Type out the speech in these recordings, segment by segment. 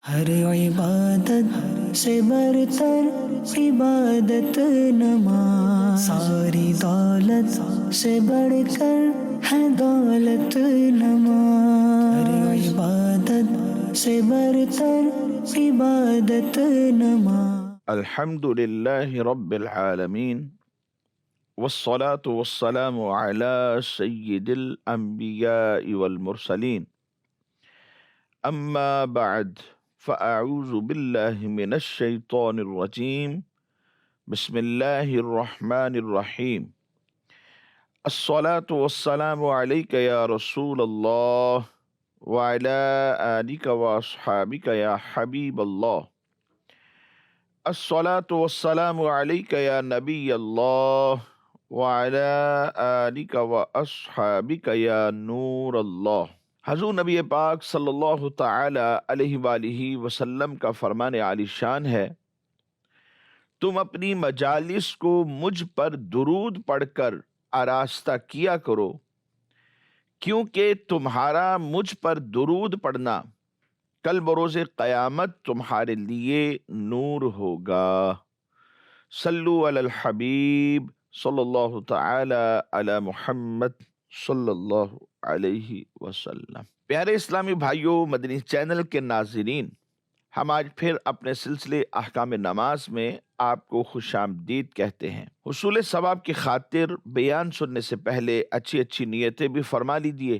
ہر عبادت سے برتر عبادت نماز، ساری دولت سے بڑھ کر ہے دولت نماز، ہر عبادت سے برتر عبادت نماز۔ الحمد لله رب العالمين والصلاة والسلام على سيد الأنبياء والمرسلين، أما بعد فأعوذ بالله من الشيطان الرجيم، بسم الله الرحمن الرحيم، الصلاة والسلام عليك يا رسول الله وعلى آلك وأصحابك يا حبيب الله، الصلاة والسلام عليك يا نبي الله وعلى آلك وأصحابك يا نور الله۔ حضور نبی پاک صلی اللہ تعالی علیہ وآلہ وسلم کا فرمان عالی شان ہے، تم اپنی مجالس کو مجھ پر درود پڑھ کر آراستہ کیا کرو، کیونکہ تمہارا مجھ پر درود پڑھنا کل بروز قیامت تمہارے لیے نور ہوگا۔ صلو علی الحبیب صلی اللہ تعالی علی محمد صلی اللہ علیہ وسلم۔ پیارے اسلامی بھائیوں، مدنی چینل کے ناظرین، ہم آج پھر اپنے سلسلے احکام نماز میں آپ کو خوش آمدید کہتے ہیں۔ حصول ثواب کی خاطر بیان سننے سے پہلے اچھی اچھی نیتیں بھی فرما لیجیے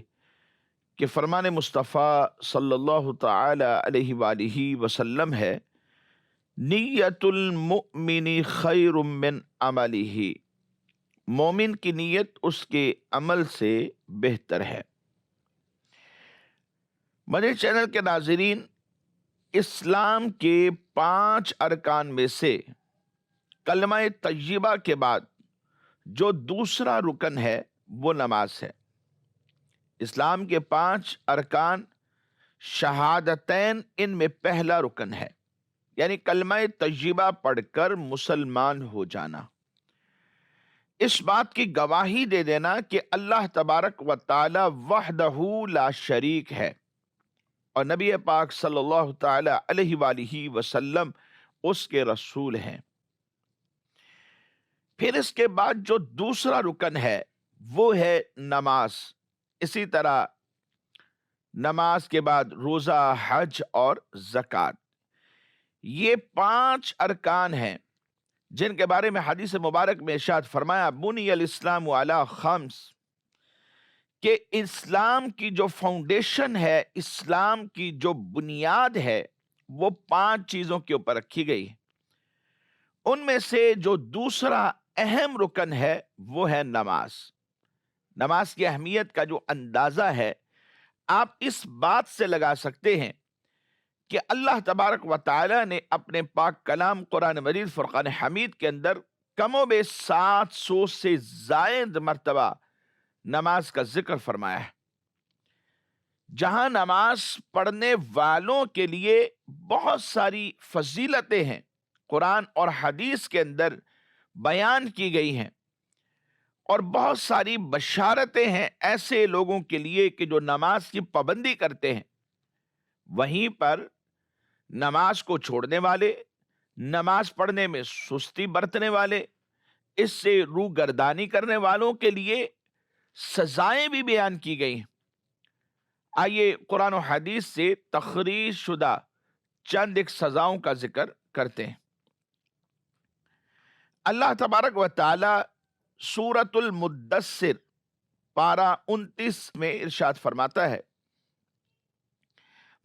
کہ فرمان مصطفیٰ صلی اللہ تعالی علیہ وآلہ وسلم ہے، نیت المؤمن خیر من عملہ، مومن کی نیت اس کے عمل سے بہتر ہے۔ مدنی چینل کے ناظرین، اسلام کے 5 ارکان میں سے کلمہ طیبہ کے بعد جو دوسرا رکن ہے وہ نماز ہے۔ اسلام کے 5 ارکان شہادتین، ان میں پہلا رکن ہے، یعنی کلمہ طیبہ پڑھ کر مسلمان ہو جانا، اس بات کی گواہی دے دینا کہ اللہ تبارک و تعالی وحدہ لا شریک ہے اور نبی پاک صلی اللہ تعالی علیہ وآلہ وسلم اس کے رسول ہیں۔ پھر اس کے بعد جو دوسرا رکن ہے وہ ہے نماز۔ اسی طرح نماز کے بعد روزہ، حج اور زکوٰۃ، یہ 5 ارکان ہیں جن کے بارے میں حدیث مبارک میں ارشاد فرمایا، بنی الاسلام علی خمس، کہ اسلام کی جو فاؤنڈیشن ہے، اسلام کی جو بنیاد ہے، وہ 5 چیزوں کے اوپر رکھی گئی۔ ان میں سے جو دوسرا اہم رکن ہے وہ ہے نماز۔ نماز کی اہمیت کا جو اندازہ ہے آپ اس بات سے لگا سکتے ہیں کہ اللہ تبارک و تعالی نے اپنے پاک کلام قرآن مجید فرقان حمید کے اندر کم و بیش 700 سے زائد مرتبہ نماز کا ذکر فرمایا ہے، جہاں نماز پڑھنے والوں کے لیے بہت ساری فضیلتیں ہیں، قرآن اور حدیث کے اندر بیان کی گئی ہیں، اور بہت ساری بشارتیں ہیں ایسے لوگوں کے لیے کہ جو نماز کی پابندی کرتے ہیں۔ وہیں پر نماز کو چھوڑنے والے، نماز پڑھنے میں سستی برتنے والے، اس سے روگردانی کرنے والوں کے لیے سزائیں بھی بیان کی گئی ہیں۔ آئیے قرآن و حدیث سے تخریج شدہ چند ایک سزاؤں کا ذکر کرتے ہیں۔ اللہ تبارک و تعالی سورۃ المدثر پارہ 29 میں ارشاد فرماتا ہے،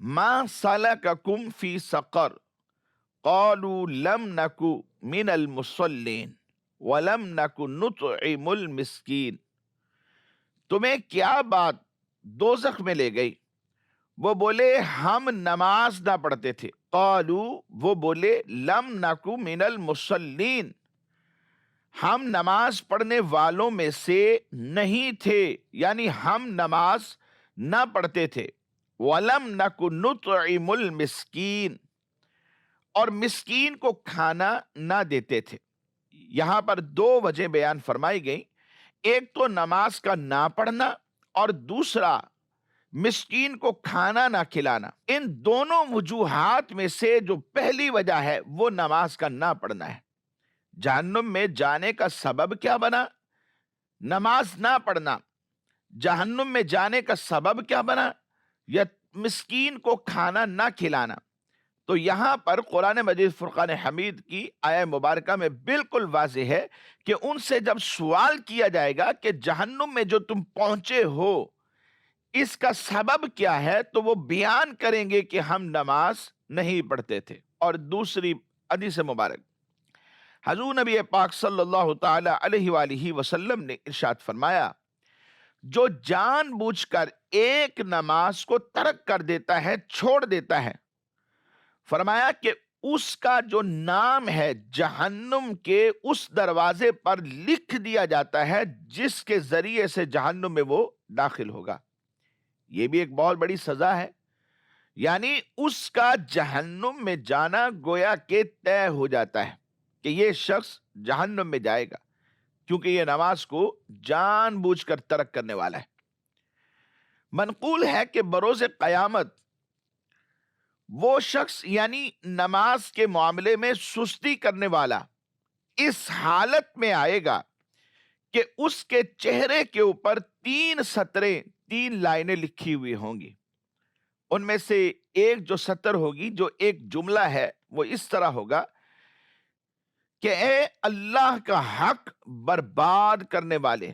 ما سلککم فی سقر قالوا لم نک من المصلین ولم نک نطعم المسکین، تمہیں کیا بات دوزخ میں لے گئی؟ وہ بولے ہم نماز نہ پڑھتے تھے، قالوا وہ بولے لم نک من المصلین، ہم نماز پڑھنے والوں میں سے نہیں تھے، یعنی ہم نماز نہ پڑھتے تھے، وَلَمْ نَكُ نُطْعِمُ الْمِسْكِينَ، اور مسکین کو کھانا نہ دیتے تھے۔ یہاں پر 2 وجہ بیان فرمائی گئی، ایک تو نماز کا نہ پڑھنا، اور دوسرا مسکین کو کھانا نہ کھلانا، ان دونوں وجوہات میں سے جو پہلی وجہ ہے وہ نماز کا نہ پڑھنا ہے۔ جہنم میں جانے کا سبب کیا بنا؟ نماز نہ پڑھنا۔ جہنم میں جانے کا سبب کیا بنا؟ یا مسکین کو کھانا نہ کھلانا۔ تو یہاں پر قرآن مجید فرقان حمید کی آیہ مبارکہ میں بالکل واضح ہے کہ ان سے جب سوال کیا جائے گا کہ جہنم میں جو تم پہنچے ہو اس کا سبب کیا ہے، تو وہ بیان کریں گے کہ ہم نماز نہیں پڑھتے تھے۔ اور دوسری حدیث مبارک، حضور نبی پاک صلی اللہ تعالی علیہ وآلہ وسلم نے ارشاد فرمایا، جو جان بوجھ کر ایک نماز کو ترک کر دیتا ہے، چھوڑ دیتا ہے، فرمایا کہ اس کا جو نام ہے جہنم کے اس دروازے پر لکھ دیا جاتا ہے جس کے ذریعے سے جہنم میں وہ داخل ہوگا۔ یہ بھی ایک بہت بڑی سزا ہے، یعنی اس کا جہنم میں جانا گویا کہ طے ہو جاتا ہے کہ یہ شخص جہنم میں جائے گا، کیونکہ یہ نماز کو جان بوجھ کر ترک کرنے والا ہے۔ منقول ہے کہ بروز قیامت وہ شخص یعنی نماز کے معاملے میں سستی کرنے والا اس حالت میں آئے گا کہ اس کے چہرے کے اوپر 3 سطریں، 3 لائنیں لکھی ہوئی ہوں گی۔ ان میں سے ایک جو سطر ہوگی، جو ایک جملہ ہے، وہ اس طرح ہوگا کہ اے اللہ کا حق برباد کرنے والے،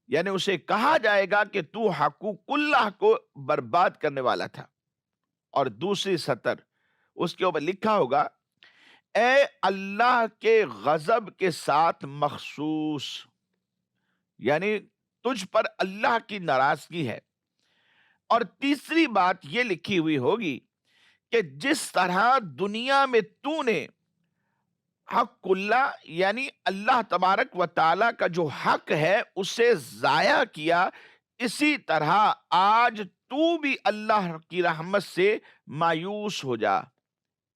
یعنی اسے کہا جائے گا کہ تو حقوق اللہ کو برباد کرنے والا تھا۔ اور دوسری سطر اس کے اوپر لکھا ہوگا، اے اللہ کے غضب کے ساتھ مخصوص، یعنی تجھ پر اللہ کی ناراضگی ہے۔ اور تیسری بات یہ لکھی ہوئی ہوگی کہ جس طرح دنیا میں تو نے حق اللہ یعنی اللہ تبارک و تعالی کا جو حق ہے اسے ضائع کیا، اسی طرح آج تو بھی اللہ کی رحمت سے مایوس ہو جا۔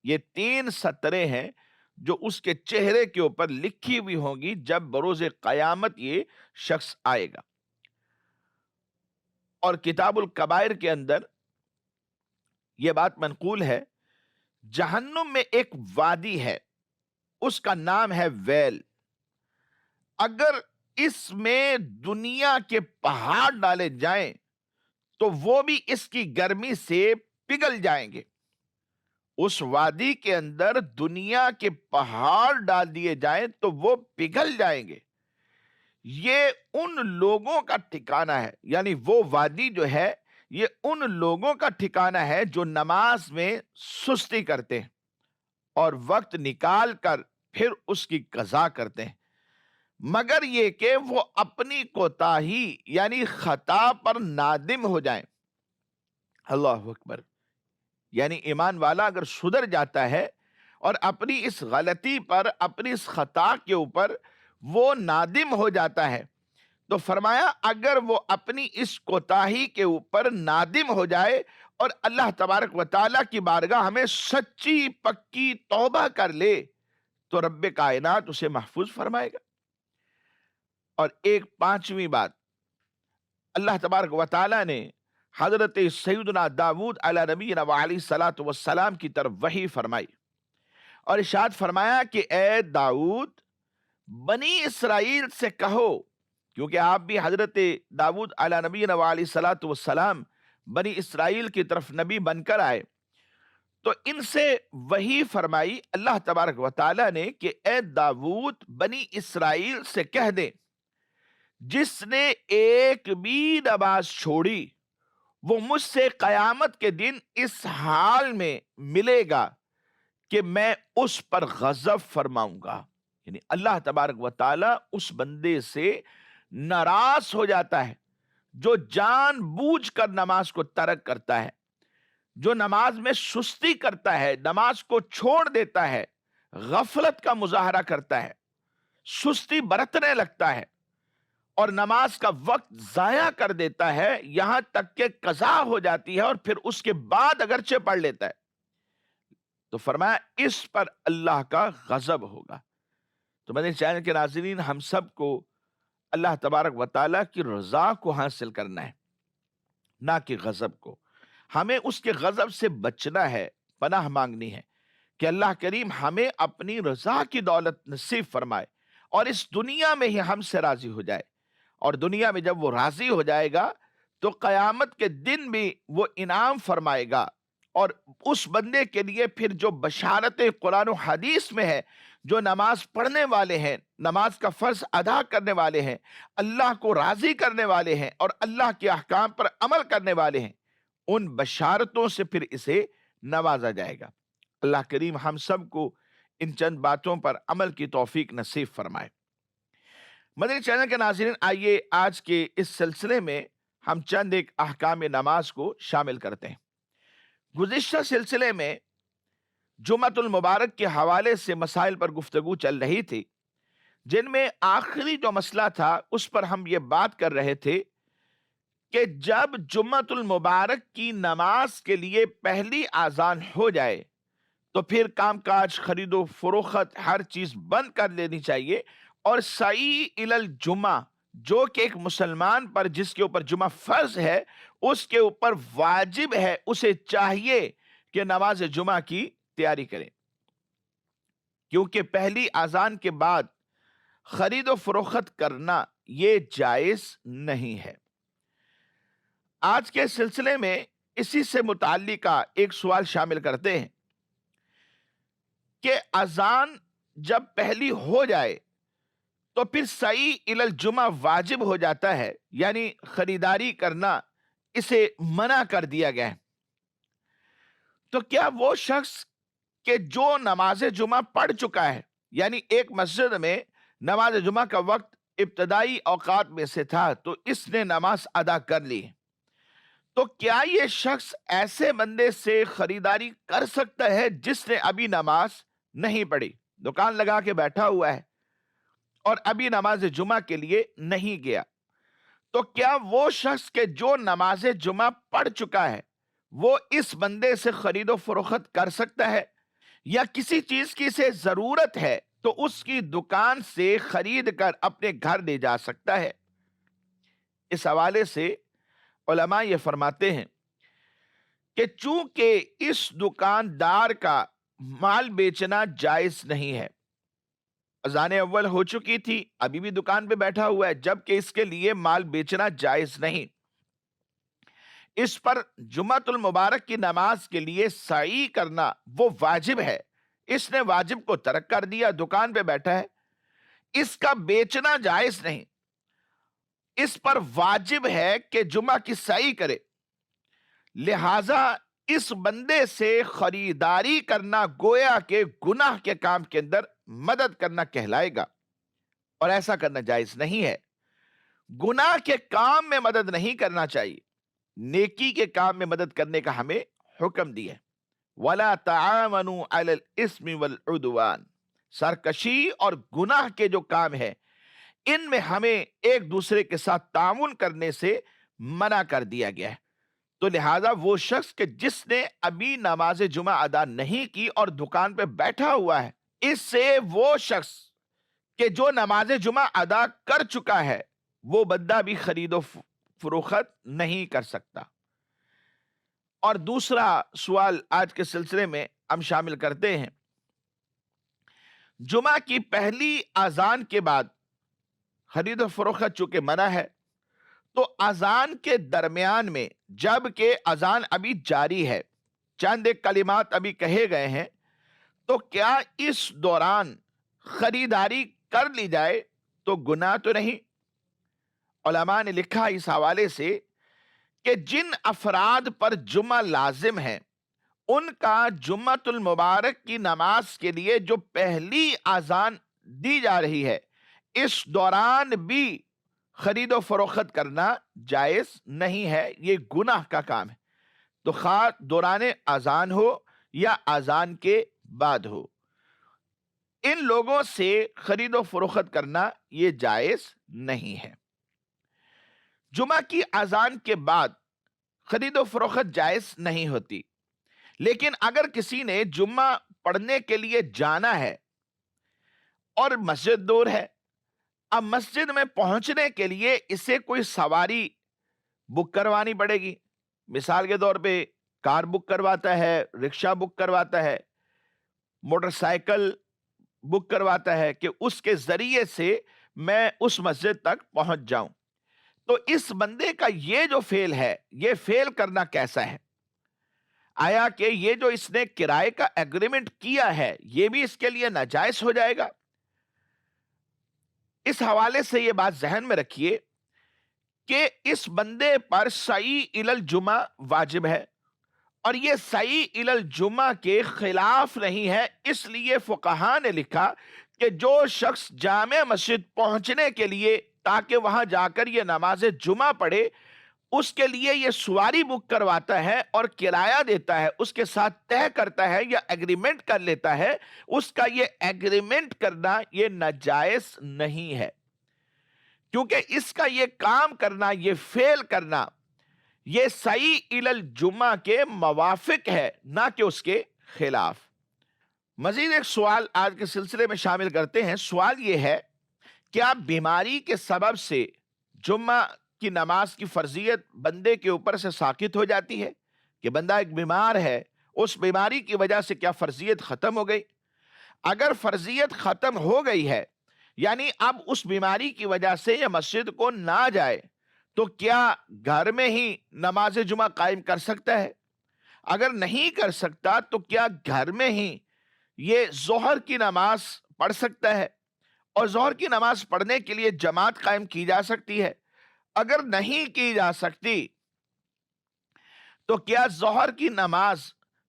یہ 3 سطریں ہیں جو اس کے چہرے کے اوپر لکھی ہوئی ہوں گی جب بروز قیامت یہ شخص آئے گا۔ اور کتاب الکبائر کے اندر یہ بات منقول ہے، جہنم میں ایک وادی ہے، اس کا نام ہے ویل۔ اگر اس میں دنیا کے پہاڑ ڈالے جائیں تو وہ بھی اس کی گرمی سے پگھل جائیں گے۔ اس وادی کے اندر دنیا کے پہاڑ ڈال دیے جائیں تو وہ پگھل جائیں گے۔ یہ ان لوگوں کا ٹھکانہ ہے، یعنی وہ وادی جو ہے یہ ان لوگوں کا ٹھکانہ ہے جو نماز میں سستی کرتے ہیں اور وقت نکال کر پھر اس کی قضا کرتے ہیں، مگر یہ کہ وہ اپنی کوتاہی یعنی خطا پر نادم ہو جائیں۔ اللہ اکبر! یعنی ایمان والا اگر سدھر جاتا ہے اور اپنی اس غلطی پر، اپنی اس خطا کے اوپر وہ نادم ہو جاتا ہے، تو فرمایا اگر وہ اپنی اس کوتاہی کے اوپر نادم ہو جائے اور اللہ تبارک و تعالیٰ کی بارگاہ ہمیں سچی پکی توبہ کر لے تو رب کائنات اسے محفوظ فرمائے گا۔ اور ایک 5ویں بات، اللہ تبارک و تعالیٰ نے حضرت سیدنا داؤد علیہ نبینا وعلیہ الصلاۃ والسلام کی طرف وحی فرمائی اور ارشاد فرمایا کہ اے داؤد بنی اسرائیل سے کہو، کیونکہ آپ بھی حضرت داؤد علیہ نبینا وعلیہ الصلاۃ والسلام بنی اسرائیل کی طرف نبی بن کر آئے، تو ان سے وحی فرمائی اللہ تبارک و تعالیٰ نے کہ اے داؤد بنی اسرائیل سے کہہ دیں جس نے ایک بھی نماز چھوڑی وہ مجھ سے قیامت کے دن اس حال میں ملے گا کہ میں اس پر غضب فرماؤں گا۔ یعنی اللہ تبارک و تعالیٰ اس بندے سے ناراض ہو جاتا ہے جو جان بوجھ کر نماز کو ترک کرتا ہے، جو نماز میں سستی کرتا ہے، نماز کو چھوڑ دیتا ہے، غفلت کا مظاہرہ کرتا ہے، سستی برتنے لگتا ہے اور نماز کا وقت ضائع کر دیتا ہے، یہاں تک کہ قضا ہو جاتی ہے اور پھر اس کے بعد اگرچہ پڑھ لیتا ہے، تو فرمایا اس پر اللہ کا غضب ہوگا۔ تو مدنی چینل کے ناظرین، ہم سب کو اللہ تبارک و تعالیٰ کی رضا کو حاصل کرنا ہے، نہ کہ غضب کو. ہمیں اس کے غضب سے بچنا ہے, پناہ مانگنی ہے کہ اللہ کریم ہمیں اپنی رضا کی دولت نصیب فرمائے اور اس دنیا میں ہی ہم سے راضی ہو جائے. اور دنیا میں جب وہ راضی ہو جائے گا تو قیامت کے دن بھی وہ انعام فرمائے گا. اور اس بندے کے لیے پھر جو بشارتیں قرآن و حدیث میں ہے, جو نماز پڑھنے والے ہیں, نماز کا فرض ادا کرنے والے ہیں, اللہ کو راضی کرنے والے ہیں اور اللہ کے احکام پر عمل کرنے والے ہیں, ان بشارتوں سے پھر اسے نوازا جائے گا. اللہ کریم ہم سب کو ان چند باتوں پر عمل کی توفیق نصیب فرمائے. مدنی چینل کے ناظرین, آئیے آج کے اس سلسلے میں ہم چند ایک احکام نماز کو شامل کرتے ہیں. گزشتہ سلسلے میں جمعۃ المبارک کے حوالے سے مسائل پر گفتگو چل رہی تھی, جن میں آخری جو مسئلہ تھا اس پر ہم یہ بات کر رہے تھے کہ جب جمعۃ المبارک کی نماز کے لیے پہلی اذان ہو جائے تو پھر کام کاج, خرید و فروخت, ہر چیز بند کر لینی چاہیے اور سعی الی الجمعہ, جو کہ ایک مسلمان پر جس کے اوپر جمعہ فرض ہے اس کے اوپر واجب ہے, اسے چاہیے کہ نماز جمعہ کی تیاری کریں, کیونکہ پہلی اذان کے بعد خرید و فروخت کرنا یہ جائز نہیں ہے. آج کے سلسلے میں اسی سے متعلقہ ایک سوال شامل کرتے ہیں کہ اذان جب پہلی ہو جائے تو پھر سعی الی الجمعہ واجب ہو جاتا ہے, یعنی خریداری کرنا اسے منع کر دیا گیا ہے. تو کیا وہ شخص کہ جو نماز جمعہ پڑھ چکا ہے, یعنی ایک مسجد میں نماز جمعہ کا وقت ابتدائی اوقات میں سے تھا تو اس نے نماز ادا کر لی, تو کیا یہ شخص ایسے بندے سے خریداری کر سکتا ہے جس نے ابھی نماز نہیں پڑھی, دکان لگا کے بیٹھا ہوا ہے اور ابھی نماز جمعہ کے لیے نہیں گیا؟ تو کیا وہ شخص کہ جو نماز جمعہ پڑھ چکا ہے وہ اس بندے سے خرید و فروخت کر سکتا ہے, یا کسی چیز کی اسے ضرورت ہے تو اس کی دکان سے خرید کر اپنے گھر لے جا سکتا ہے؟ اس حوالے سے علماء یہ فرماتے ہیں کہ چونکہ اس دکاندار کا مال بیچنا جائز نہیں ہے, اذان اول ہو چکی تھی, ابھی بھی دکان پہ بیٹھا ہوا ہے, جبکہ اس کے لیے مال بیچنا جائز نہیں, اس پر جمعۃ المبارک کی نماز کے لیے سعی کرنا وہ واجب ہے. اس نے واجب کو ترک کر دیا, دکان پہ بیٹھا ہے, اس کا بیچنا جائز نہیں, اس پر واجب ہے کہ جمعہ کی سعی کرے. لہذا اس بندے سے خریداری کرنا گویا کہ گناہ کے کام کے اندر مدد کرنا کہلائے گا, اور ایسا کرنا جائز نہیں ہے. گناہ کے کام میں مدد نہیں کرنا چاہیے, نیکی کے کام میں مدد کرنے کا ہمیں حکم دیا ہے. وَلَا تَعَاوَنُوا عَلَى الْإِثْمِ وَالْعُدْوَانِ, سرکشی اور گناہ کے جو کام ہے ان میں ہمیں ایک دوسرے کے ساتھ تعاون کرنے سے منع کر دیا گیا ہے. تو لہذا وہ شخص کہ جس نے ابھی نماز جمعہ ادا نہیں کی اور دکان پہ بیٹھا ہوا ہے, اس سے وہ شخص کہ جو نماز جمعہ ادا کر چکا ہے وہ بندہ بھی خرید و فروخت نہیں کر سکتا. اور دوسرا سوال آج کے سلسلے میں ہم شامل کرتے ہیں, جمعہ کی پہلی اذان کے بعد خرید و فروخت چونکہ منع ہے, تو اذان کے درمیان میں جب کہ اذان ابھی جاری ہے, چند ایک کلمات ابھی کہے گئے ہیں, تو کیا اس دوران خریداری کر لی جائے تو گناہ تو نہیں؟ علماء نے لکھا اس حوالے سے کہ جن افراد پر جمعہ لازم ہے ان کا جمعۃ المبارک کی نماز کے لیے جو پہلی اذان دی جا رہی ہے اس دوران بھی خرید و فروخت کرنا جائز نہیں ہے, یہ گناہ کا کام ہے. تو خواہ دوران اذان ہو یا اذان کے بعد ہو, ان لوگوں سے خرید و فروخت کرنا یہ جائز نہیں ہے. جمعہ کی اذان کے بعد خرید و فروخت جائز نہیں ہوتی, لیکن اگر کسی نے جمعہ پڑھنے کے لیے جانا ہے اور مسجد دور ہے, اب مسجد میں پہنچنے کے لیے اسے کوئی سواری بک کروانی پڑے گی, مثال کے طور پہ کار بک کرواتا ہے، رکشہ بک کرواتا ہے، موٹر سائیکل بک کرواتا ہے کہ اس کے ذریعے سے میں اس مسجد تک پہنچ جاؤں. تو اس بندے کا یہ جو فعل ہے، یہ فعل کرنا کیسا ہے؟ آیا کہ یہ جو اس نے کرائے کا ایگریمنٹ کیا ہے یہ بھی اس کے لیے ناجائز ہو جائے گا؟ اس حوالے سے یہ بات ذہن میں رکھیے کہ اس بندے پر سعی الی الجمعہ واجب ہے، اور یہ سعی الی الجمعہ کے خلاف نہیں ہے. اس لیے فقہا نے لکھا کہ جو شخص جامع مسجد پہنچنے کے لیے تاکہ وہاں جا کر یہ نماز جمعہ پڑھے، اس کے لیے یہ سواری بک کرواتا ہے اور کرایہ دیتا ہے، اس کے ساتھ طے کرتا ہے یا ایگریمنٹ کر لیتا ہے، اس کا یہ ایگریمنٹ کرنا یہ ناجائز نہیں ہے، کیونکہ اس کا یہ کام کرنا، یہ فعل کرنا، یہ سعی الی الجمعہ کے موافق ہے، نہ کہ اس کے خلاف. مزید ایک سوال آج کے سلسلے میں شامل کرتے ہیں. سوال یہ ہے، کیا بیماری کے سبب سے جمعہ کی نماز کی فرضیت بندے کے اوپر سے ساقط ہو جاتی ہے؟ کہ بندہ ایک بیمار ہے، اس بیماری کی وجہ سے کیا فرضیت ختم ہو گئی؟ اگر فرضیت ختم ہو گئی ہے، یعنی اب اس بیماری کی وجہ سے یہ مسجد کو نہ جائے، تو کیا گھر میں ہی نماز جمعہ قائم کر سکتا ہے؟ اگر نہیں کر سکتا تو کیا گھر میں ہی یہ ظہر کی نماز پڑھ سکتا ہے؟ اور ظہر کی نماز پڑھنے کے لیے جماعت قائم کی جا سکتی ہے؟ اگر نہیں کی جا سکتی تو کیا ظہر کی نماز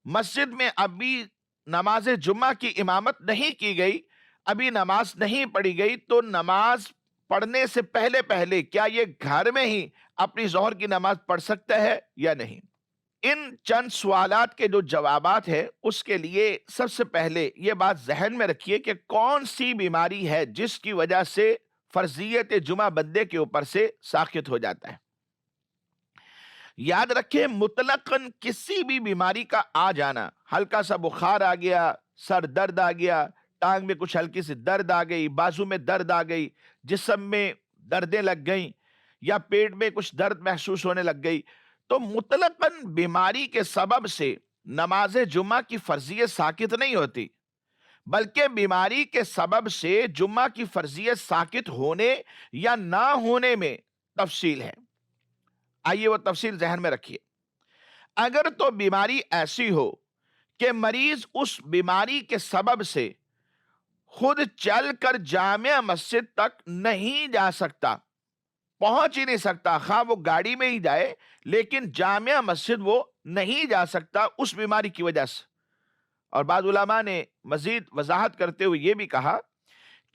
مسجد میں ابھی نماز جمعہ کی امامت نہیں کی گئی، ابھی نماز نہیں پڑھی گئی، تو نماز پڑھنے سے پہلے پہلے کیا یہ گھر میں ہی اپنی ظہر کی نماز پڑھ سکتا ہے یا نہیں؟ ان چند سوالات کے جو جوابات ہیں اس کے لیے سب سے پہلے یہ بات ذہن میں رکھیے کہ کون سی بیماری ہے جس کی وجہ سے فرضیت جمعہ بندے کے اوپر سے ساقط ہو جاتا ہے. یاد رکھیں، مطلقاً کسی بھی بیماری کا آ جانا، ہلکا سا بخار آ گیا، سر درد آ گیا، ٹانگ میں کچھ ہلکی سی درد آ گئی، بازو میں درد آ گئی، جسم میں دردیں لگ گئیں، یا پیٹ میں کچھ درد محسوس ہونے لگ گئی، تو مطلقاً بیماری کے سبب سے نماز جمعہ کی فرضیت ساقط نہیں ہوتی، بلکہ بیماری کے سبب سے جمعہ کی فرضیت ساقط ہونے یا نہ ہونے میں تفصیل ہے. آئیے وہ تفصیل ذہن میں رکھیے. اگر تو بیماری ایسی ہو کہ مریض اس بیماری کے سبب سے خود چل کر جامع مسجد تک نہیں جا سکتا، پہنچ ہی نہیں سکتا، خواہ وہ گاڑی میں ہی جائے لیکن جامع مسجد وہ نہیں جا سکتا اس بیماری کی وجہ سے. اور بعض علماء نے مزید وضاحت کرتے ہوئے یہ بھی کہا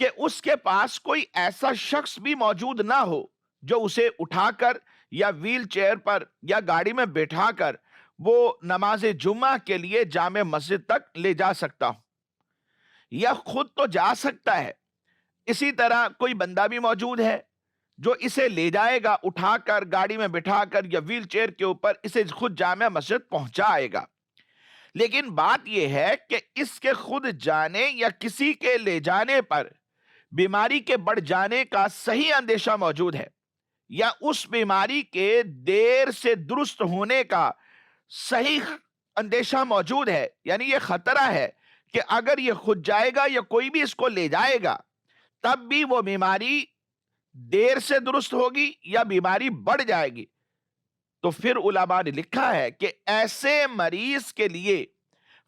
کہ اس کے پاس کوئی ایسا شخص بھی موجود نہ ہو جو اسے اٹھا کر یا ویل چیئر پر یا گاڑی میں بیٹھا کر وہ نماز جمعہ کے لیے جامع مسجد تک لے جا سکتا ہو، یا خود تو جا سکتا ہے، اسی طرح کوئی بندہ بھی موجود ہے جو اسے لے جائے گا، اٹھا کر گاڑی میں بٹھا کر یا ویل چیئر کے اوپر اسے خود جامع مسجد پہنچائے گا. لیکن بات یہ ہے کہ اس کے خود جانے یا کسی کے لے جانے پر بیماری کے بڑھ جانے کا صحیح اندیشہ موجود ہے، یا اس بیماری کے دیر سے درست ہونے کا صحیح اندیشہ موجود ہے، یعنی یہ خطرہ ہے کہ اگر یہ خود جائے گا یا کوئی بھی اس کو لے جائے گا تب بھی وہ بیماری دیر سے درست ہوگی یا بیماری بڑھ جائے گی. تو پھر علماء نے لکھا ہے کہ ایسے مریض کے لیے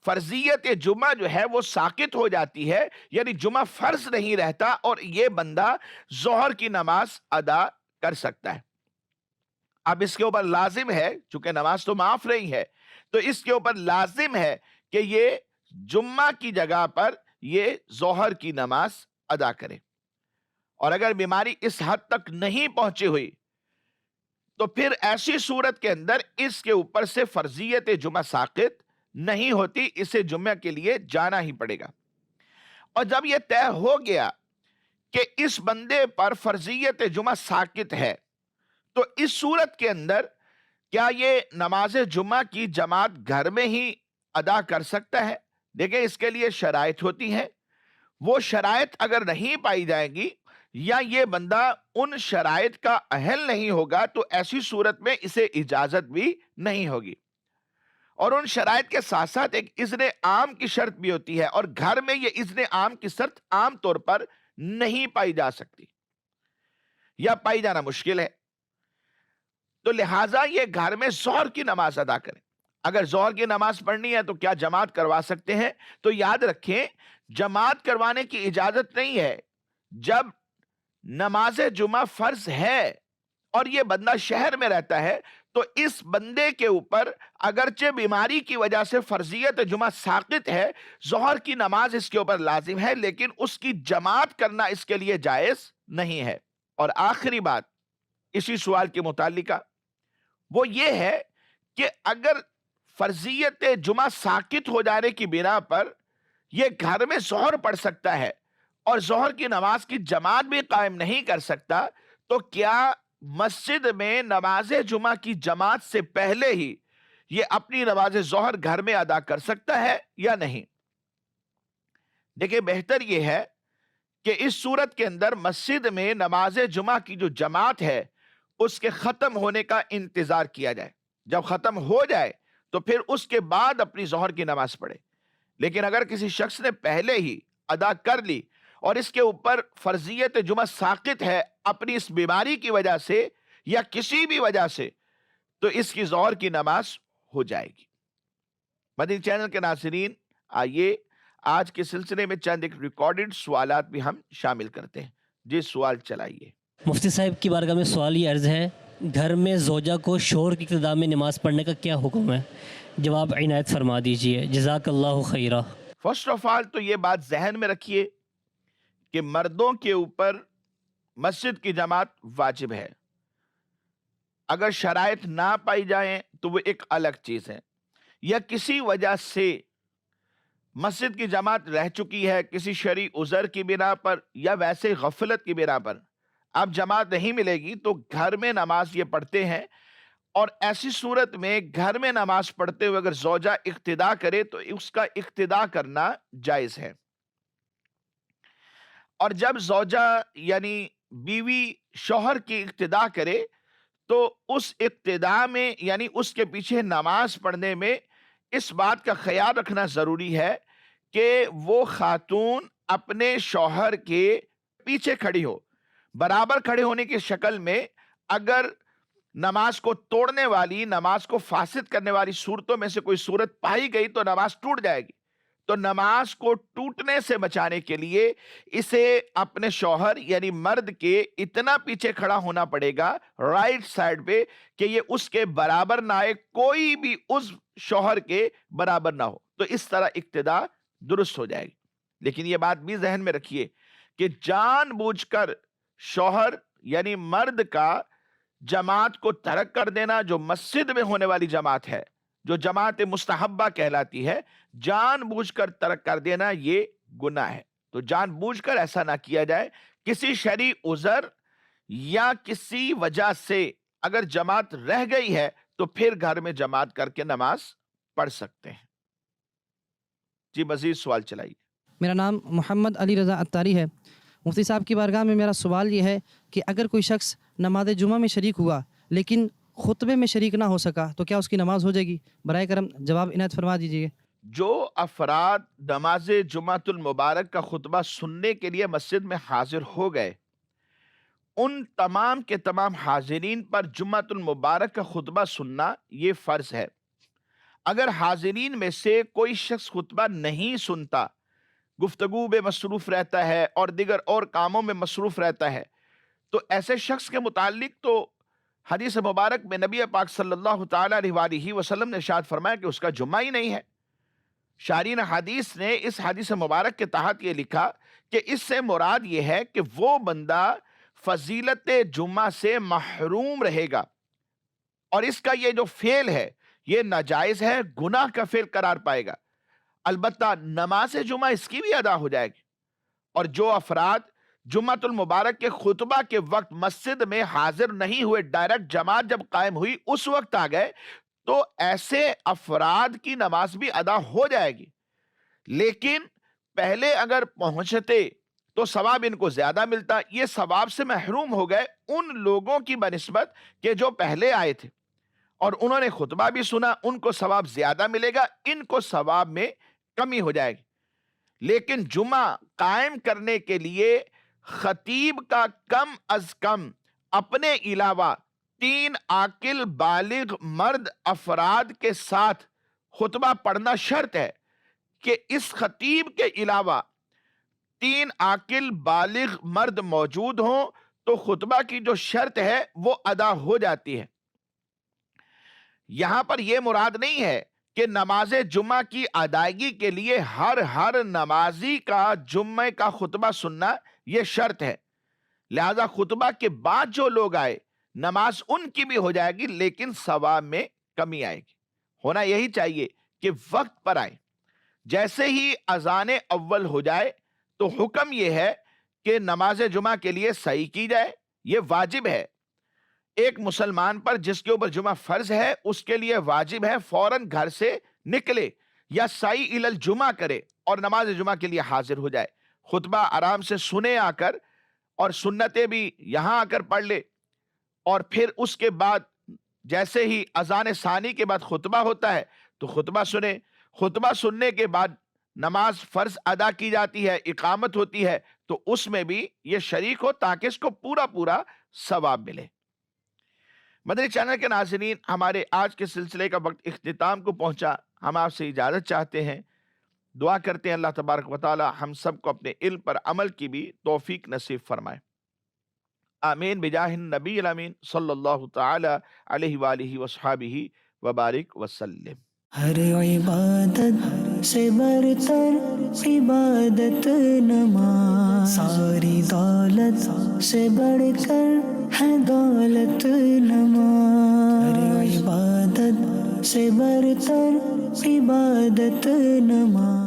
فرضیت جمعہ جو ہے وہ ساقط ہو جاتی ہے، یعنی جمعہ فرض نہیں رہتا اور یہ بندہ ظہر کی نماز ادا کر سکتا ہے. اب اس کے اوپر لازم ہے، چونکہ نماز تو معاف نہیں ہے، تو اس کے اوپر لازم ہے کہ یہ جمعہ کی جگہ پر یہ ظہر کی نماز ادا کرے. اور اگر بیماری اس حد تک نہیں پہنچی ہوئی تو پھر ایسی صورت کے اندر اس کے اوپر سے فرضیت جمعہ ساقط نہیں ہوتی، اسے جمعہ کے لیے جانا ہی پڑے گا. اور جب یہ طے ہو گیا کہ اس بندے پر فرضیت جمعہ ساقط ہے تو اس صورت کے اندر کیا یہ نماز جمعہ کی جماعت گھر میں ہی ادا کر سکتا ہے؟ دیکھیں، اس کے لیے شرائط ہوتی ہیں. وہ شرائط اگر نہیں پائی جائیں گی یا یہ بندہ ان شرائط کا اہل نہیں ہوگا تو ایسی صورت میں اسے اجازت بھی نہیں ہوگی. اور ان شرائط کے ساتھ ساتھ ایک اذن عام کی شرط بھی ہوتی ہے، اور گھر میں یہ اذن عام کی شرط عام طور پر نہیں پائی جا سکتی یا پائی جانا مشکل ہے. تو لہٰذا یہ گھر میں ظہر کی نماز ادا کریں. اگر ظہر کی نماز پڑھنی ہے تو کیا جماعت کروا سکتے ہیں؟ تو یاد رکھیں، جماعت کروانے کی اجازت نہیں ہے جب نماز جمعہ فرض ہے اور یہ بندہ شہر میں رہتا ہے، تو اس بندے کے اوپر اگرچہ بیماری کی وجہ سے فرضیت جمعہ ساقط ہے، ظہر کی نماز اس کے اوپر لازم ہے، لیکن اس کی جماعت کرنا اس کے لیے جائز نہیں ہے. اور آخری بات اسی سوال کے متعلقہ وہ یہ ہے کہ اگر فرضیت جمعہ ساقط ہو جانے کی بنا پر یہ گھر میں ظہر پڑھ سکتا ہے اور ظہر کی نماز کی جماعت بھی قائم نہیں کر سکتا، تو کیا مسجد میں نماز جمعہ کی جماعت سے پہلے ہی یہ اپنی نماز ظہر گھر میں ادا کر سکتا ہے یا نہیں؟ دیکھیں، بہتر یہ ہے کہ اس صورت کے اندر مسجد میں نماز جمعہ کی جو جماعت ہے اس کے ختم ہونے کا انتظار کیا جائے. جب ختم ہو جائے تو پھر اس کے بعد اپنی ظہر کی نماز پڑھے. لیکن اگر کسی شخص نے پہلے ہی ادا کر لی اور اس کے اوپر فرضیت جمعہ ساقط ہے اپنی اس بیماری کی وجہ سے یا کسی بھی وجہ سے، تو اس کی ظہر کی نماز ہو جائے گی. مدنی چینل کے ناظرین، آئیے آج کے سلسلے میں چند ایک ریکارڈڈ سوالات بھی ہم شامل کرتے ہیں. جی سوال چلائیے. مفتی صاحب کی بارگاہ میں سوال یہ عرض ہے، گھر میں زوجہ کو شوہر کی اقتداء میں نماز پڑھنے کا کیا حکم ہے؟ جواب عنایت فرما دیجئے، جزاک اللہ خیرہ. فرسٹ آف آل تو یہ بات ذہن میں رکھیے کہ مردوں کے اوپر مسجد کی جماعت واجب ہے. اگر شرائط نہ پائی جائیں تو وہ ایک الگ چیز ہے، یا کسی وجہ سے مسجد کی جماعت رہ چکی ہے کسی شرعی عذر کی بنا پر یا ویسے غفلت کی بنا پر، اب جماعت نہیں ملے گی تو گھر میں نماز یہ پڑھتے ہیں. اور ایسی صورت میں گھر میں نماز پڑھتے ہوئے اگر زوجہ اقتداء کرے تو اس کا اقتداء کرنا جائز ہے. اور جب زوجہ یعنی بیوی شوہر کی اقتداء کرے تو اس اقتداء میں یعنی اس کے پیچھے نماز پڑھنے میں اس بات کا خیال رکھنا ضروری ہے کہ وہ خاتون اپنے شوہر کے پیچھے کھڑی ہو. برابر کھڑے ہونے کی شکل میں اگر نماز کو توڑنے والی، نماز کو فاسد کرنے والی صورتوں میں سے کوئی صورت پائی گئی تو نماز ٹوٹ جائے گی. تو نماز کو ٹوٹنے سے بچانے کے لیے اسے اپنے شوہر یعنی مرد کے اتنا پیچھے کھڑا ہونا پڑے گا رائٹ سائڈ پہ کہ یہ اس کے برابر نہ آئے، کوئی بھی اس شوہر کے برابر نہ ہو. تو اس طرح اقتداء درست ہو جائے گی. لیکن یہ بات بھی ذہن میں رکھیے کہ جان بوجھ کر شوہر یعنی مرد کا جماعت کو ترک کر دینا، جو مسجد میں ہونے والی جماعت ہے، جو جماعت مستحبہ کہلاتی ہے، جان بوجھ کر ترک کر دینا یہ گناہ ہے. تو جان بوجھ کر ایسا نہ کیا جائے. کسی شرعی عذر یا کسی وجہ سے اگر جماعت رہ گئی ہے تو پھر گھر میں جماعت کر کے نماز پڑھ سکتے ہیں. جی مزید سوال چلائیے. میرا نام محمد علی رضا اتاری ہے. مفتی صاحب کی بارگاہ میں میرا سوال یہ ہے کہ اگر کوئی شخص نماز جمعہ میں شریک ہوا لیکن خطبے میں شریک نہ ہو سکا تو کیا اس کی نماز ہو جائے گی؟ برائے کرم جواب عنایت فرما دیجیے. جو افراد نماز جمعۃ المبارک کا خطبہ سننے کے لیے مسجد میں حاضر ہو گئے، ان تمام کے تمام حاضرین پر جمعۃ المبارک کا خطبہ سننا یہ فرض ہے. اگر حاضرین میں سے کوئی شخص خطبہ نہیں سنتا، گفتگو میں مصروف رہتا ہے اور دیگر اور کاموں میں مصروف رہتا ہے، تو ایسے شخص کے متعلق تو حدیث مبارک میں نبی پاک صلی اللہ تعالی علیہ وآلہ وسلم نے ارشاد فرمایا کہ اس کا جمعہ ہی نہیں ہے. شارحین حدیث نے اس حدیث مبارک کے تحت یہ لکھا کہ اس سے مراد یہ ہے کہ وہ بندہ فضیلت جمعہ سے محروم رہے گا، اور اس کا یہ جو فعل ہے یہ ناجائز ہے، گناہ کا فعل قرار پائے گا. البتہ نماز جمعہ اس کی بھی ادا ہو جائے گی. اور جو افراد جمعۃ المبارک کے خطبہ کے وقت مسجد میں حاضر نہیں ہوئے، ڈائریکٹ جماعت جب قائم ہوئی اس وقت آ گئے، تو ایسے افراد کی نماز بھی ادا ہو جائے گی. لیکن پہلے اگر پہنچتے تو ثواب ان کو زیادہ ملتا. یہ ثواب سے محروم ہو گئے ان لوگوں کی بنسبت کہ جو پہلے آئے تھے اور انہوں نے خطبہ بھی سنا, ان کو ثواب زیادہ ملے گا, ان کو ثواب میں کمی ہو جائے گی. لیکن جمعہ قائم کرنے کے لیے خطیب کا کم از کم اپنے علاوہ 3 عاقل بالغ مرد افراد کے ساتھ خطبہ پڑھنا شرط ہے کہ اس خطیب کے علاوہ 3 عاقل بالغ مرد موجود ہوں تو خطبہ کی جو شرط ہے وہ ادا ہو جاتی ہے. یہاں پر یہ مراد نہیں ہے کہ نماز جمعہ کی ادائیگی کے لیے ہر نمازی کا جمعہ کا خطبہ سننا یہ شرط ہے. لہذا خطبہ کے بعد جو لوگ آئے نماز ان کی بھی ہو جائے گی لیکن ثواب میں کمی آئے گی. ہونا یہی چاہیے کہ وقت پر آئے. جیسے ہی اذان اول ہو جائے تو حکم یہ ہے کہ نماز جمعہ کے لیے سعی کی جائے, یہ واجب ہے. ایک مسلمان پر جس کے اوپر جمعہ فرض ہے اس کے لیے واجب ہے فوراً گھر سے نکلے یا سعی الی الجمعہ کرے اور نماز جمعہ کے لیے حاضر ہو جائے. خطبہ آرام سے سنے آ کر اور سنتیں بھی یہاں آ کر پڑھ لے, اور پھر اس کے بعد جیسے ہی اذان ثانی کے بعد خطبہ ہوتا ہے تو خطبہ سنے. خطبہ سننے کے بعد نماز فرض ادا کی جاتی ہے, اقامت ہوتی ہے, تو اس میں بھی یہ شریک ہو تاکہ اس کو پورا ثواب ملے. مدنی چینل کے ناظرین, ہمارے آج کے سلسلے کا وقت اختتام کو پہنچا. ہم آپ سے اجازت چاہتے ہیں. دعا کرتے ہیں اللہ تبارک و تعالی ہم سب کو اپنے علم پر عمل کی بھی توفیق نصیب فرمائے. آمین بجاہ النبی الامین صلی اللہ تعالی علیہ وآلہ وصحابہ وبارک وسلم. ہر عبادت سے برتر عبادت نماز, ساری دولت سے بڑھ کر ہے دولت نماز. ہر عبادت سے برتر عبادت نماز.